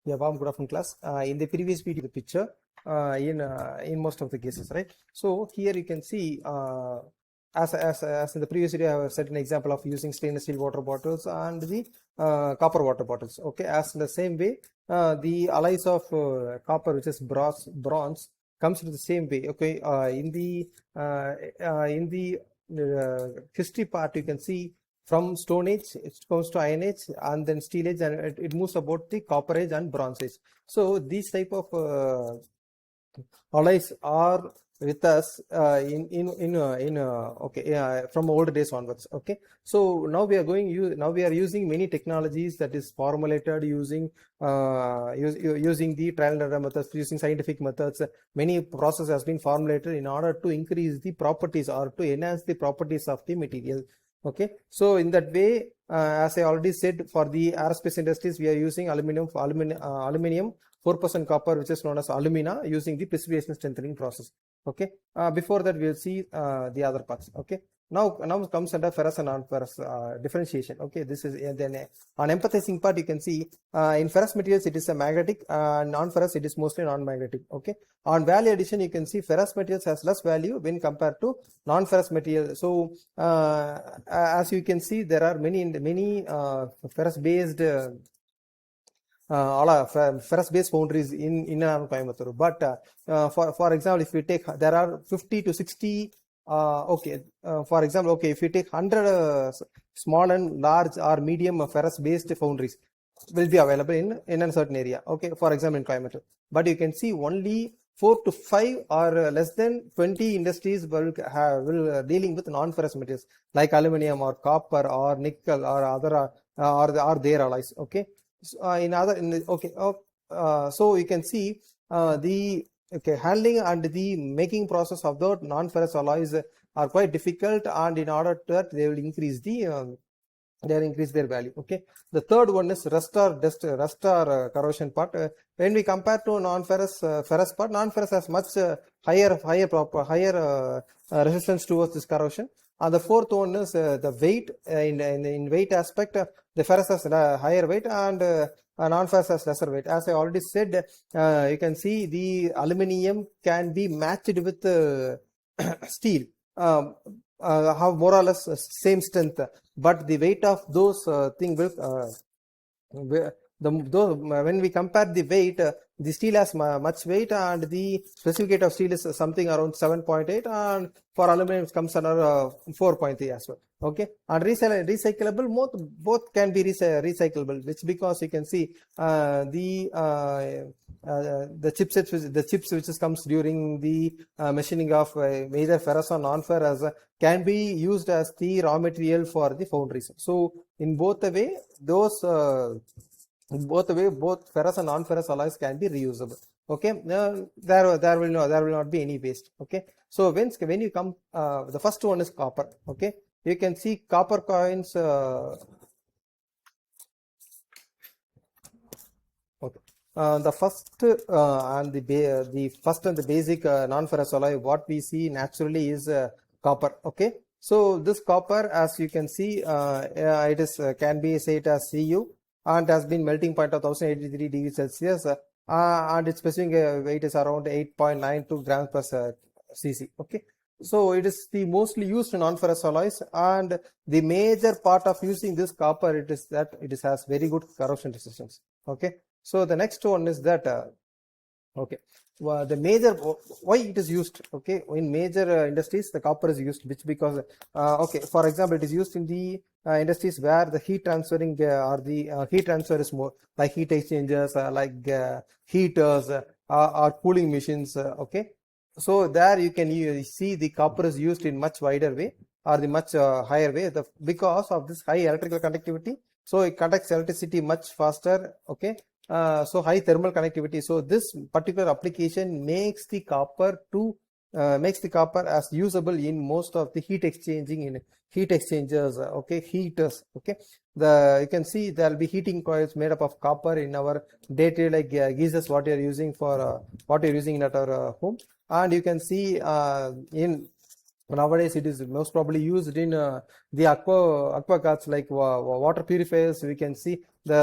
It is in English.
Yeah, warm good afternoon class. In the previous video, the picture in most of the cases, right? So here you can see as in the previous video, I have set an example of using stainless steel water bottles and the copper water bottles. Okay, as in the same way, the alloys of copper, which is bronze, comes in the same way. Okay, in the history part, you can see from Stone Age, it goes to Iron Age, and then Steel Age, and it moves about the Copper Age and Bronze Age. So these type of alloys are with us from old days onwards. Okay, so now we are using many technologies that is formulated using using the trial and error methods, using scientific methods. Many process has been formulated in order to increase the properties or to enhance the properties of the material. Okay, so in that way, as I already said, for the aerospace industries, we are using aluminum 4% copper, which is known as alumina, using the precipitation strengthening process. Okay, before that we will see the other parts. Okay, now comes under ferrous and non-ferrous differentiation. Okay, this is then on empathizing part, you can see in ferrous materials it is a magnetic, non-ferrous it is mostly non-magnetic. Okay, on value addition, you can see ferrous materials has less value when compared to non-ferrous material. So as you can see, there are many ferrous based ferrous based foundries in and around Coimbatore. But for example, if we take, there are 50 to 60 for example, okay, if you take 100 small and large or medium ferrous based foundries will be available in a certain area. Okay, for example in Coimbatore, but you can see only 4 to 5 or less than 20 industries will dealing with non-ferrous materials like aluminum or copper or nickel or other or their alloys. Okay, so, so you can see the handling and the making process of the non-ferrous alloys are quite difficult, and in order to that they will increase their value. Okay, the third one is rust or corrosion part. When we compare to non-ferrous ferrous part, non-ferrous has much higher resistance towards this corrosion. And the fourth one is the weight. In weight aspect, the ferrous has higher weight and non-ferrous has lesser weight. As I already said, you can see the aluminium can be matched with steel, have more or less same strength, but the weight of those thing will when we compare the weight, the steel has much weight, and the specific weight of steel is something around 7.8, and for aluminum it comes under 4.3 as well. Okay, and recyclable, both can be recyclable, which because you can see the chips which comes during the machining of either ferrous or non-ferrous can be used as the raw material for the foundries. So in both the way, both ferrous and non-ferrous alloys can be reusable. Okay, there will not be any waste. Okay, so when you come, the first one is copper. Okay, you can see copper coins. Okay, the first and the basic non-ferrous alloy what we see naturally is copper. Okay, so this copper, as you can see, it is can be said as Cu, and has been melting point of 1083 degrees Celsius, and its specific weight is around 8.92 grams per cc. Okay, so it is the mostly used non-ferrous alloys, and the major part of using this copper it has very good corrosion resistance. Okay, so the next one is that okay, well, the major why it is used. Okay, in major industries the copper is used, which because okay, for example, it is used in the industries where the heat transferring or the heat transfer is more, like heat exchangers, like heaters or cooling machines. Okay, so there you can see the copper is used in much wider way or the much higher way, because of this high electrical conductivity. So it conducts electricity much faster. Okay, so high thermal conductivity. So this particular application makes the copper as usable in most of the heat exchangers. Okay, heaters. Okay, you can see there will be heating coils made up of copper in our day-to-day, like geysers what you are using for what you are using at our home. And you can see in nowadays it is most probably used in the aqua guards, like water purifiers. We can see